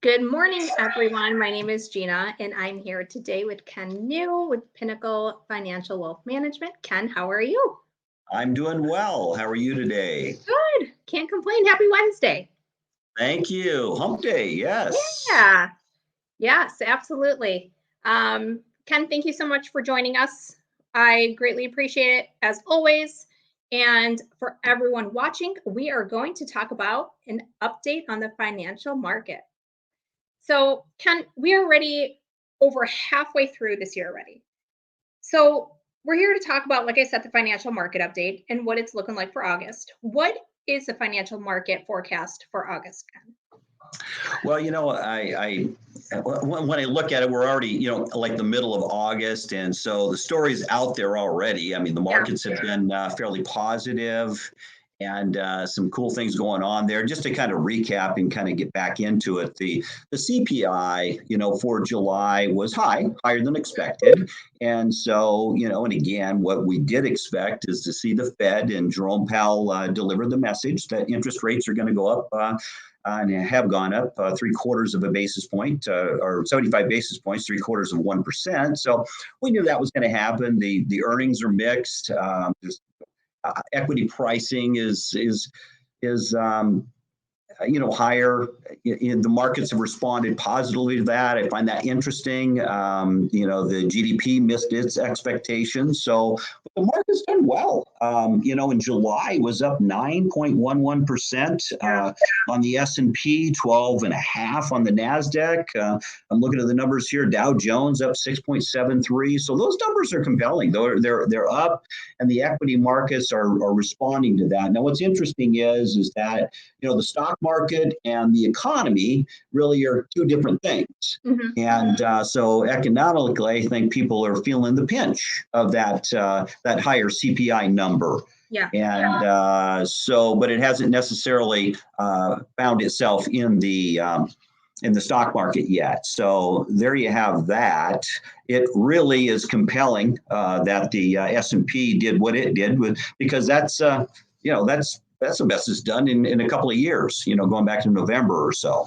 Good morning, everyone. My name is Gina, and I'm here today with Ken New with Pinnacle Financial Wealth Management. Ken, how are you? I'm doing well. How are you today? Good. Can't complain. Happy Wednesday. Thank you. Hump day. Yes. Yeah. Yes, absolutely. Ken, thank you so much for joining us. I greatly appreciate it, as always. And for everyone watching, we are going to talk about an update on the financial market. So, Ken, we are already over halfway through this year already. So, we're here to talk about, like I said, the financial market update and what it's looking like for August. What is the financial market forecast for August, Ken? Well, when I look at it, we're already, like the middle of August, and so the story's out there already. I mean, the Yeah. markets have been fairly positive, and some cool things going on there. Just to kind of recap and kind of get back into it, the CPI, for July was higher than expected, and so and again, what we did expect is to see the Fed and Jerome Powell deliver the message that interest rates are going to go up. And have gone up 3/4 of a basis point, or 75 basis points, 0.75%. So we knew that was going to happen. The earnings are mixed. Equity pricing is higher. The markets have responded positively to that. I find that interesting. The GDP missed its expectations, so the market's done well. In July was up 9.11% on the S&P, 12.5 on the Nasdaq. I'm looking at the numbers here. Dow Jones up 6.73. So those numbers are compelling. They're up, and the equity markets are responding to that. Now, what's interesting is that the stock market and the economy really are two different things. Mm-hmm. And so economically, I think people are feeling the pinch of that higher CPI number. Yeah. And but it hasn't necessarily found itself in the stock market yet. So there you have that. It really is compelling that the S&P did what it did, because that's the best it's done in a couple of years, going back to November or so.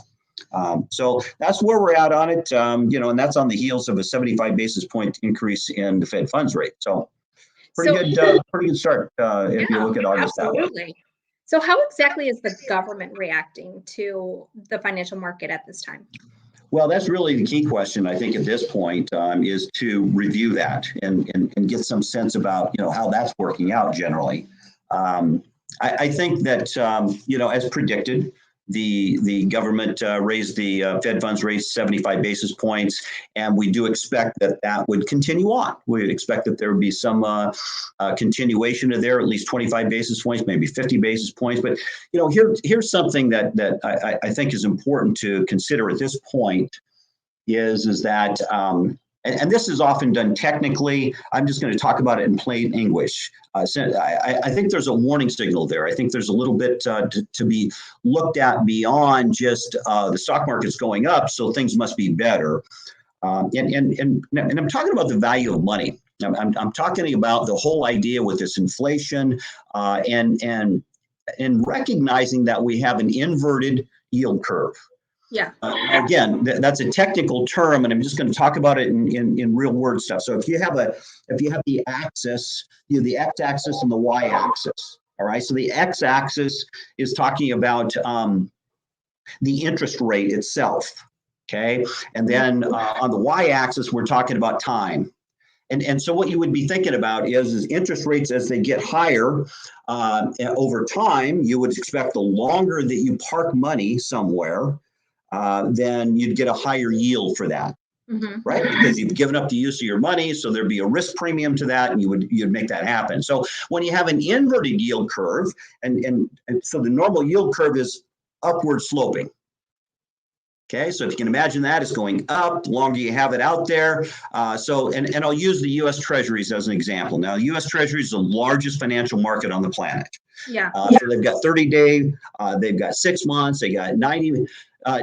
So that's where we're at on it, and that's on the heels of a 75 basis point increase in the Fed funds rate. So pretty good start if you look at August that way. Absolutely. So how exactly is the government reacting to the financial market at this time? Well, that's really the key question, I think, at this point, is to review that and get some sense about, how that's working out generally. I think that, as predicted, the government raised the Fed funds rate 75 basis points, and we do expect that would continue on. We would expect that there would be some continuation of there, at least 25 basis points, maybe 50 basis points. But, here's something that I think is important to consider at this point is that and this is often done technically. I'm just going to talk about it in plain English. I think there's a warning signal there. I think there's a little bit to be looked at beyond just the stock market's going up, so things must be better. And I'm talking about the value of money. I'm talking about the whole idea with this inflation and recognizing that we have an inverted yield curve. Yeah. Again, that's a technical term, and I'm just going to talk about it in real world stuff. So if you have the axis, the x-axis and the y-axis. All right. So the x-axis is talking about the interest rate itself. Okay. And then on the y-axis, we're talking about time. And so what you would be thinking about is interest rates as they get higher over time. You would expect the longer that you park money somewhere, then you'd get a higher yield for that, right? Because you've given up the use of your money, so there'd be a risk premium to that, and you'd make that happen. So when you have an inverted yield curve, and so the normal yield curve is upward sloping. Okay, so if you can imagine that, it's going up the longer you have it out there. And I'll use the U.S. Treasuries as an example. Now, U.S. Treasuries is the largest financial market on the planet. Yeah. So they've got 30-day, they've got 6 months, they got 90.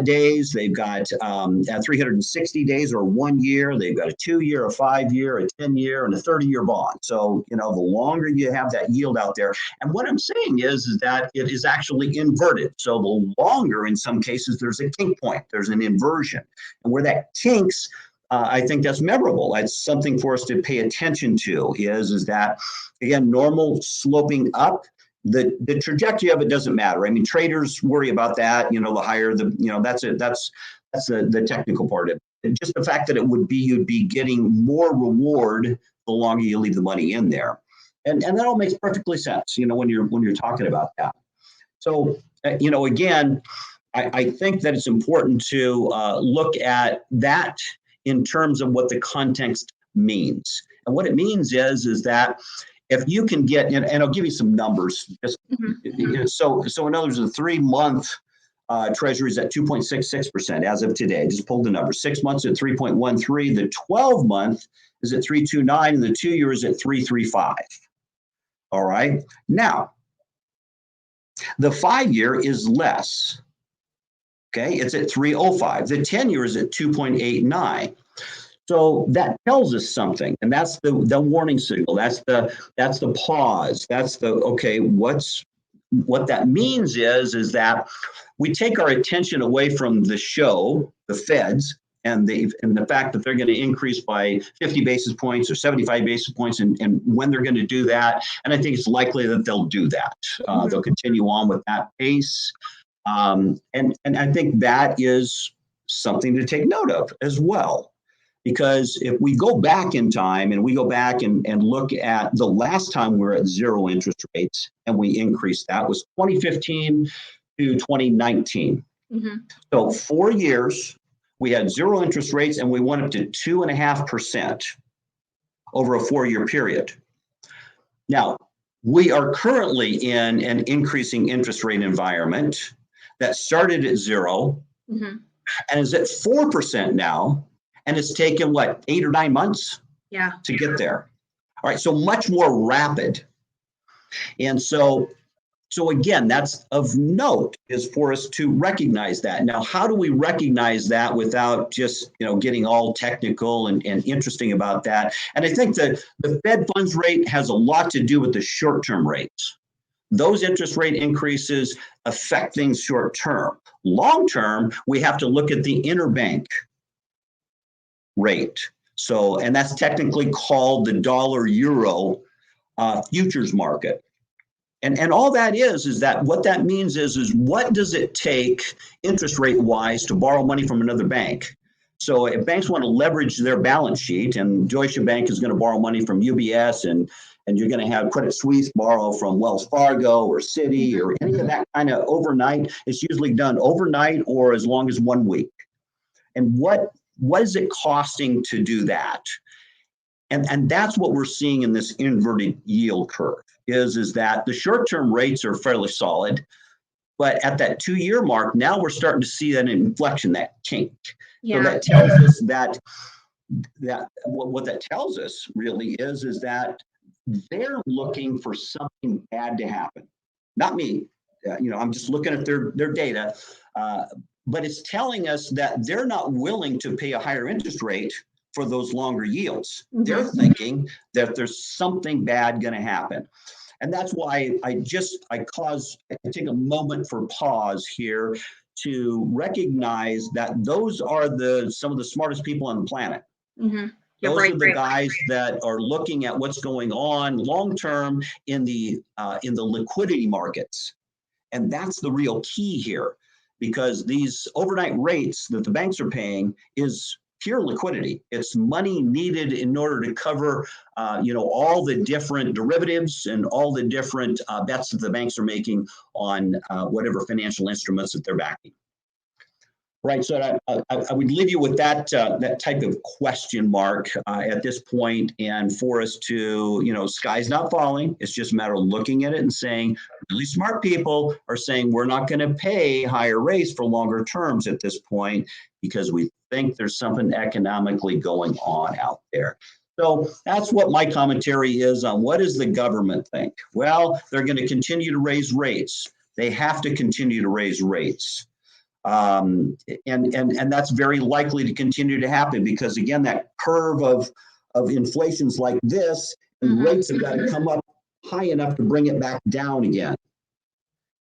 days. They've got 360 days or 1 year. They've got a 2-year, a 5-year, a 10-year, and a 30-year bond. So, the longer you have that yield out there. And what I'm saying is that it is actually inverted. So the longer, in some cases, there's a kink point. There's an inversion. And where that kinks, I think that's memorable. That's something for us to pay attention to is that, again, normal sloping up. The trajectory of it doesn't matter. I mean, traders worry about that. The higher the, that's it. That's the technical part of it. And just the fact that you'd be getting more reward the longer you leave the money in there, and that all makes perfectly sense. When you're talking about that. So again, I think that it's important to look at that in terms of what the context means, and what it means is that. If you can get, and I'll give you some numbers. Just so in other words, the 3-month Treasury is at 2.66% as of today. Just pulled the number. 6 months at 3.13. The 12-month is at 3.29, and the 2-year is at 3.35. All right. Now, the 5-year is less. Okay, it's at 3.05. The 10-year is at 2.89. So that tells us something, and that's the warning signal. That's the pause. That's the okay. What that means is that we take our attention away from the show, the Feds, and the fact that they're going to increase by 50 basis points or 75 basis points, and when they're going to do that. And I think it's likely that they'll do that. They'll continue on with that pace, and I think that is something to take note of as well. Because if we go back in time and we go back and look at the last time we were at zero interest rates and we increased, that was 2015 to 2019. So 4 years, we had zero interest rates and we went up to 2.5% over a 4-year period. Now, we are currently in an increasing interest rate environment that started at zero and is at 4% now. And it's taken, 8 or 9 months to get there. All right, so much more rapid. And so again, that's of note is for us to recognize that. Now, how do we recognize that without just, getting all technical and interesting about that? And I think that the Fed funds rate has a lot to do with the short-term rates. Those interest rate increases affect things short-term. Long-term, we have to look at the interbank rate. So, and that's technically called the dollar-euro futures market. And all that is that what that means is what does it take interest rate wise to borrow money from another bank? So if banks want to leverage their balance sheet, and Deutsche Bank is going to borrow money from UBS, and you're going to have Credit Suisse borrow from Wells Fargo or Citi or any of that kind of overnight, it's usually done overnight or as long as 1 week. And what is it costing to do that? And that's what we're seeing in this inverted yield curve is that the short-term rates are fairly solid, but at that 2-year mark, now we're starting to see that inflection, that kink. So that tells us that what that tells us really is that they're looking for something bad to happen. Not me, I'm just looking at their data. But it's telling us that they're not willing to pay a higher interest rate for those longer yields. They're thinking that there's something bad going to happen. And that's why I take a moment for pause here to recognize that those are some of the smartest people on the planet. Those are the guys that are looking at what's going on long-term in the liquidity markets. And that's the real key here. Because these overnight rates that the banks are paying is pure liquidity. It's money needed in order to cover, all the different derivatives and all the different bets that the banks are making on whatever financial instruments that they're backing. Right, so I would leave you with that type of question mark at this point, and for us to, sky's not falling. It's just a matter of looking at it and saying, really smart people are saying we're not going to pay higher rates for longer terms at this point because we think there's something economically going on out there. So that's what my commentary is on what does the government think? Well, they're going to continue to raise rates. They have to continue to raise rates. And that's very likely to continue to happen because again, that curve of inflation's like this, and Mhm. rates have got to come up high enough to bring it back down again.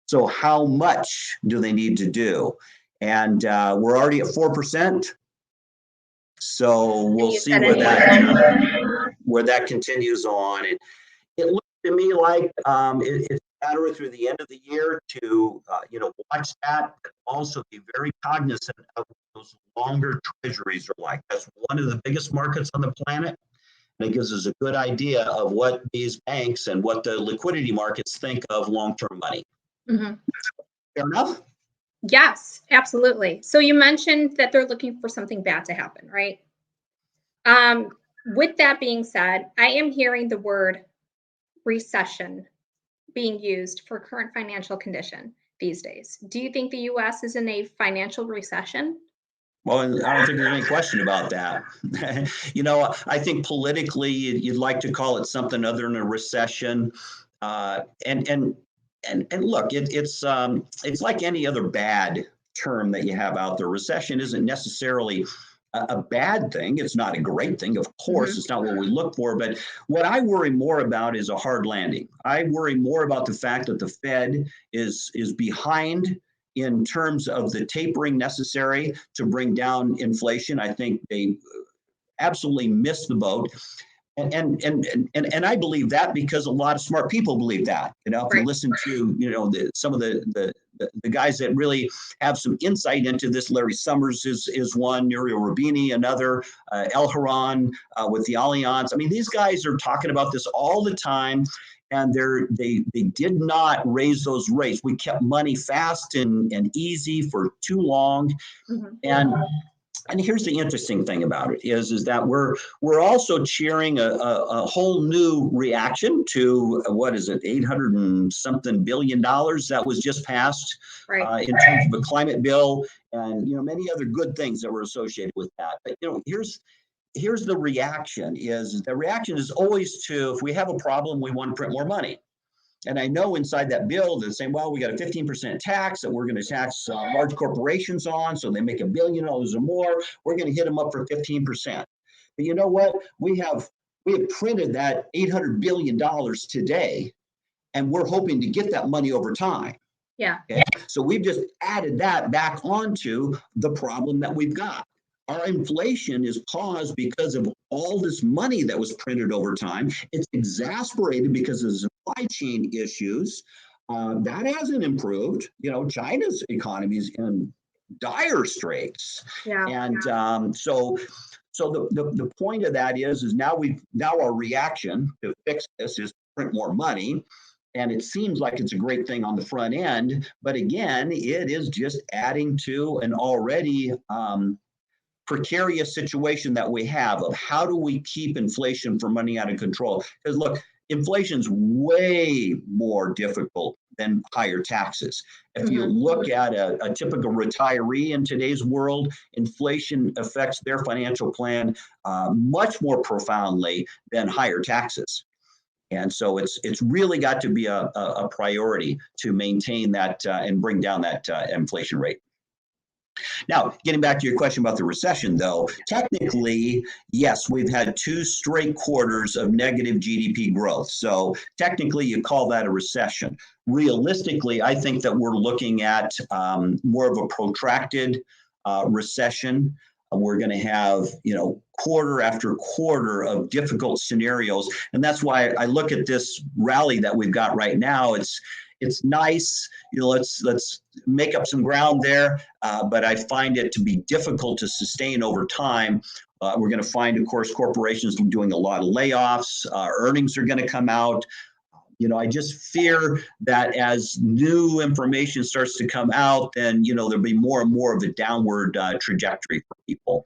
So how much do they need to do? And we're already at 4%. So we'll you see said where that continues on. And it looks to me like it's better through the end of the year to watch that, but also be very cognizant of those longer treasuries are like. That's one of the biggest markets on the planet. And it gives us a good idea of what these banks and what the liquidity markets think of long-term money. Mhm. Fair enough? Yes, absolutely. So you mentioned that they're looking for something bad to happen, right? With that being said, I am hearing the word recession being used for current financial condition these days. Do you think the US is in a financial recession? Well, I don't think there's any question about that. I think politically you'd like to call it something other than a recession. And look, it's like any other bad term that you have out there. Recession isn't necessarily a bad thing. It's not a great thing, of course. Mhm. It's not what we look for. But what I worry more about is a hard landing. I worry more about the fact that the Fed is behind in terms of the tapering necessary to bring down inflation. I think they absolutely missed the boat. And I believe that because a lot of smart people believe that. If you Right. listen to some of the guys that really have some insight into this, Larry Summers is one, Nouriel Roubini another, Elharon with the Allianz. I mean, these guys are talking about this all the time. And they did not raise those rates. We kept money fast and easy for too long. Mhm. And here's the interesting thing about it is that we're also cheering a whole new reaction to what is it, 800 and something billion dollars that was just passed Right. in terms of a climate bill and many other good things that were associated with that. But here's the reaction is always to, if we have a problem, we want to print more money. And I know inside that bill, they're saying, well, we got a 15% tax that we're going to tax large corporations on. So they make $1 billion or more. We're going to hit them up for 15%. But you know what? We have printed that $800 billion today, and we're hoping to get that money over time. Yeah. Okay? So we've just added that back onto the problem that we've got. Our inflation is caused because of all this money that was printed over time. It's exasperated because of supply chain issues. That hasn't improved. China's economy is in dire straits. Yeah. And so the point of that is now our reaction to fix this is print more money. And it seems like it's a great thing on the front end, but again, it is just adding to an already precarious situation that we have of how do we keep inflation from running out of control? Because look, inflation's way more difficult than higher taxes. If you look at a typical retiree in today's world, inflation affects their financial plan much more profoundly than higher taxes. And so it's really got to be a priority to maintain that and bring down that inflation rate. Now, getting back to your question about the recession, though, technically, yes, we've had 2 straight quarters of negative GDP growth. So technically, you call that a recession. Realistically, I think that we're looking at more of a protracted recession. We're going to have, quarter after quarter of difficult scenarios. And that's why I look at this rally that we've got right now. It's nice, let's make up some ground there, but I find it to be difficult to sustain over time. We're going to find, of course, corporations doing a lot of layoffs. Earnings are going to come out. I just fear that as new information starts to come out, then, there'll be more and more of a downward trajectory for people.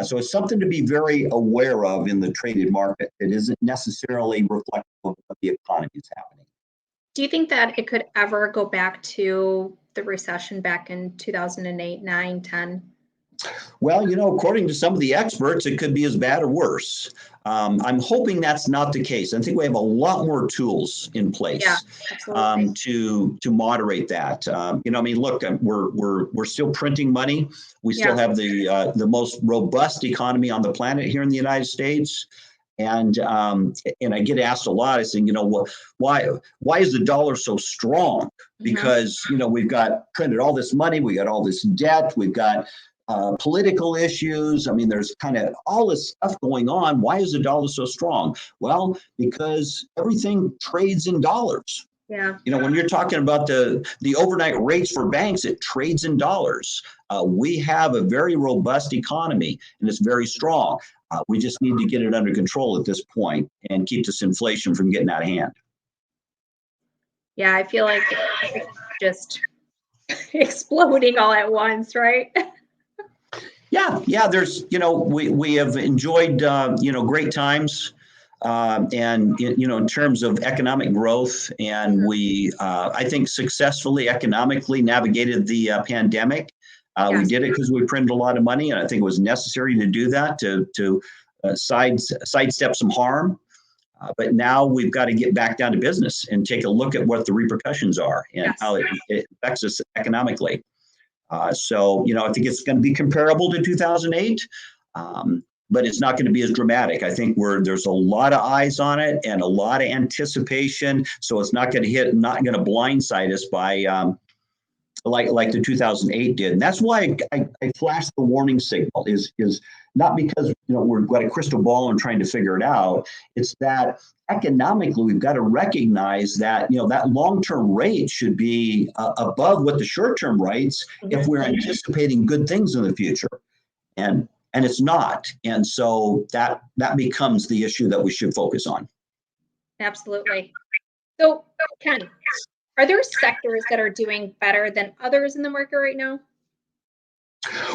So it's something to be very aware of in the traded market. It isn't necessarily reflective of what the economy is happening. Do you think that it could ever go back to the recession back in 2008, 9, 10? Well, according to some of the experts, it could be as bad or worse. I'm hoping that's not the case. I think we have a lot more tools in place Yeah, absolutely. to moderate that. I mean, look, we're still printing money. We still Yeah. have the most robust economy on the planet here in the United States. And I get asked a lot. I say, why is the dollar so strong? Because we've got printed all this money, we got all this debt, we've got political issues. I mean, there's kind of all this stuff going on. Why is the dollar so strong? Well, because everything trades in dollars. Yeah. When you're talking about the overnight rates for banks, it trades in dollars. We have a very robust economy, and it's very strong. We just need to get it under control at this point and keep this inflation from getting out of hand. Yeah, I feel like it's just exploding all at once, right? Yeah. There's, we have enjoyed, great times, and in terms of economic growth, and we, I think, successfully economically navigated the pandemic. We Yes. did it because we printed a lot of money, and I think it was necessary to do that to sidestep some harm. But now we've got to get back down to business and take a look at what the repercussions are and how it affects us economically. So, I think it's going to be comparable to 2008, but it's not going to be as dramatic. I think there's a lot of eyes on it and a lot of anticipation. So it's not going to blindside us by like the 2008 did. And that's why I flashed the warning signal is not because, we've got a crystal ball and trying to figure it out. It's that economically, we've got to recognize that, that long-term rate should be above what the short-term rates if we're anticipating good things in the future. And it's not. And so that becomes the issue that we should focus on. Absolutely. So, Ken, are there sectors that are doing better than others in the market right now?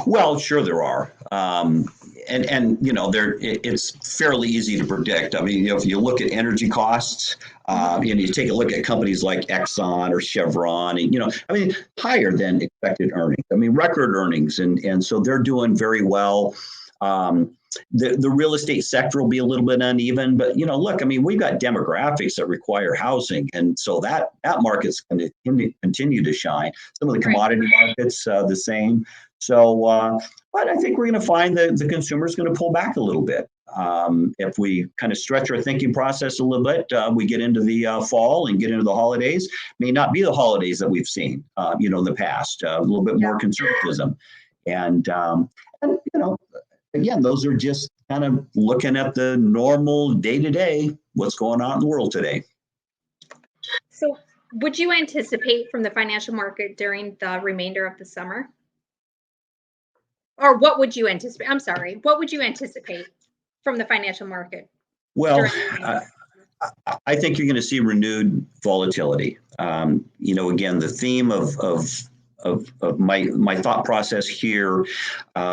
Well, sure there are. It's fairly easy to predict. I mean, if you look at energy costs, you take a look at companies like Exxon or Chevron, and higher than expected earnings. I mean, record earnings, and so they're doing very well. The real estate sector will be a little bit uneven, but look, I mean, we've got demographics that require housing, and so that market's going to continue to shine. Some of the commodity markets, the same. So, but I think we're going to find that the consumer is going to pull back a little bit. If we kind of stretch our thinking process a little bit, we get into the fall and get into the holidays. May not be the holidays that we've seen, in the past. A little bit more conservatism, and again, those are just kind of looking at the normal day-to-day, what's going on in the world today. So would you anticipate from the financial market during the remainder of the summer? Or what would you anticipate? I'm sorry. What would you anticipate from the financial market? Well, I think you're going to see renewed volatility. Again, the theme of my thought process here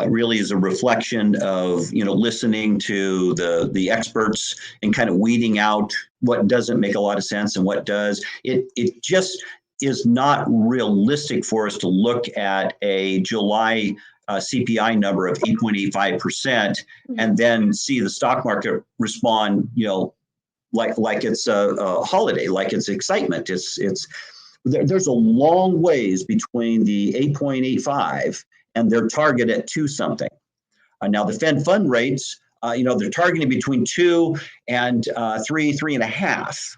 really is a reflection of listening to the experts and kind of weeding out what doesn't make a lot of sense and what does. It just is not realistic for us to look at a July CPI number of 8.85% and then see the stock market respond like it's a holiday, like it's excitement. There's a long ways between the 8.85 and their target at 2 something. Now the Fed fund rates, they're targeting between 2 and 3.5.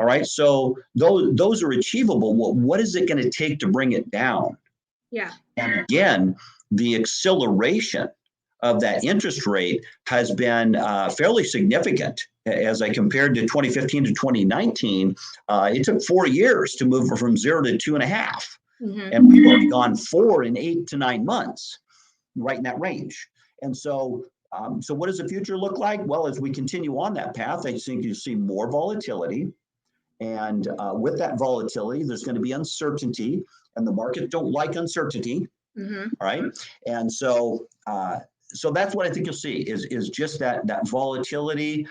All right, so those are achievable. What is it going to take to bring it down? Yeah. And again, the acceleration of that interest rate has been fairly significant. As I compared to 2015 to 2019, it took 4 years to move from 0 to 2.5. And we've already gone 4 in 8 to 9 months, right in that range. And so, what does the future look like? Well, as we continue on that path, I think you see more volatility. And with that volatility, there's going to be uncertainty, and the markets don't like uncertainty. Right. And so that's what I think you'll see is just that volatility.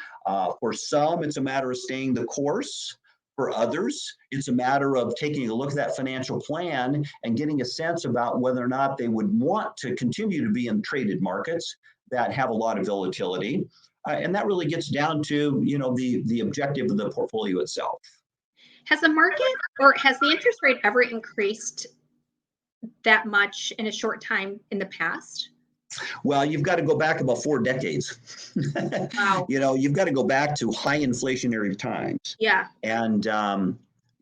For some, it's a matter of staying the course. For others, it's a matter of taking a look at that financial plan and getting a sense about whether or not they would want to continue to be in traded markets that have a lot of volatility. And that really gets down to, the objective of the portfolio itself. Has the market or has the interest rate ever increased that much in a short time in the past? Well, you've got to go back about 4 decades. Wow. You've got to go back to high inflationary times. Yeah. And,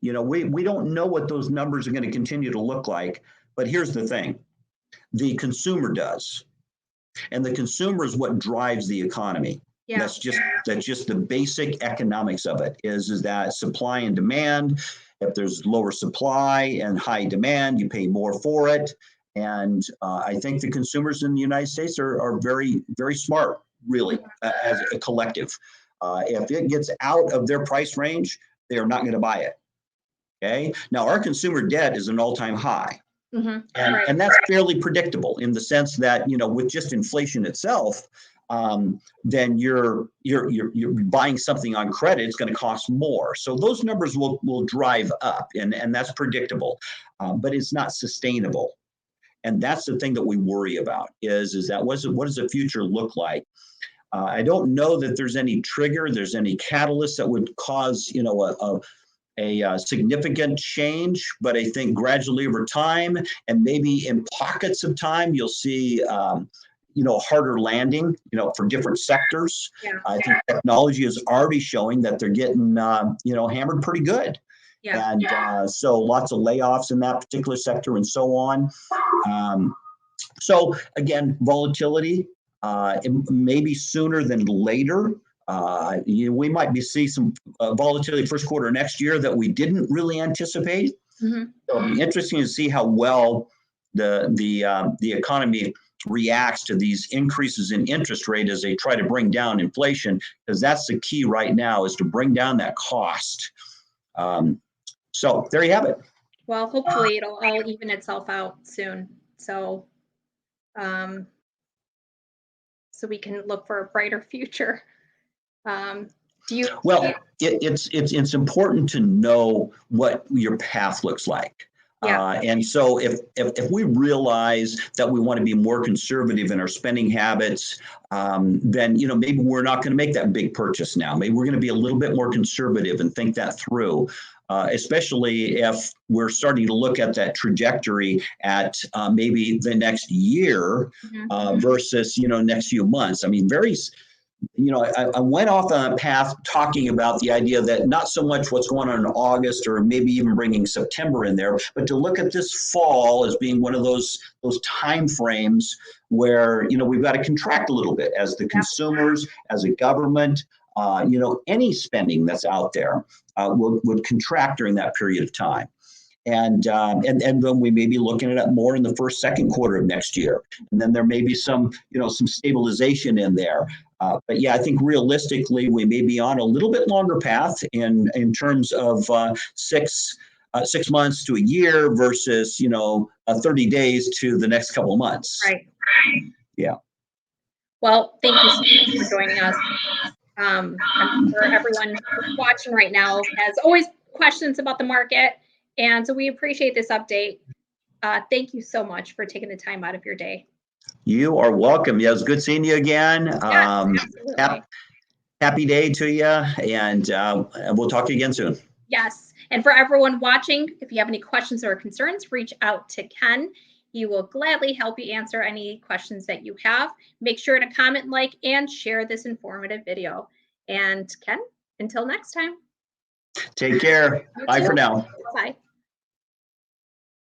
we don't know what those numbers are going to continue to look like. But here's the thing. The consumer does. And the consumer is what drives the economy. Yeah. That's just the basic economics of it is that supply and demand. If there's lower supply and high demand, you pay more for it. And I think the consumers in the United States are very, very smart, really, as a collective. If it gets out of their price range, they are not going to buy it. Okay. Now, our consumer debt is an all-time high. Mm-hmm. And that's fairly predictable in the sense that, with just inflation itself, then you're buying something on credit, it's going to cost more. So those numbers will drive up, and that's predictable, but it's not sustainable. And that's the thing that we worry about is that what does the future look like? I don't know that there's any trigger, there's any catalyst that would cause, a significant change, but I think gradually over time and maybe in pockets of time, you'll see, harder landing, for different sectors. Yeah. I think technology is already showing that they're getting, hammered pretty good. Yeah. And so lots of layoffs in that particular sector and so on. So again, volatility, maybe sooner than later. We might see some volatility first quarter next year that we didn't really anticipate. Mm-hmm. So it'll be interesting to see how well the economy reacts to these increases in interest rate as they try to bring down inflation, because that's the key right now is to bring down that cost. So there you have it. Well, hopefully it'll all even itself out soon. So, so we can look for a brighter future. Well, it's important to know what your path looks like. Yeah. And so if we realize that we want to be more conservative in our spending habits, then, maybe we're not going to make that big purchase now. Maybe we're going to be a little bit more conservative and think that through, especially if we're starting to look at that trajectory at maybe the next year versus, next few months. I mean, I went off on a path talking about the idea that not so much what's going on in August or maybe even bringing September in there, but to look at this fall as being one of those time frames where, we've got to contract a little bit as the consumers, as a government, any spending that's out there would contract during that period of time. And then we may be looking at it more in the first, second quarter of next year. And then there may be some stabilization in there. But yeah, I think realistically, we may be on a little bit longer path in terms of 6 months to a year versus, 30 days to the next couple of months. Right. Yeah. Well, thank you so much for joining us. I'm sure everyone watching right now has always questions about the market. And so we appreciate this update. Thank you so much for taking the time out of your day. You are welcome. Yeah, it was good seeing you again. Absolutely. Happy day to you, and we'll talk again soon. Yes. And for everyone watching, if you have any questions or concerns, reach out to Ken. He will gladly help you answer any questions that you have. Make sure to comment, like, and share this informative video. And Ken, until next time. Take care. Bye for now. Bye.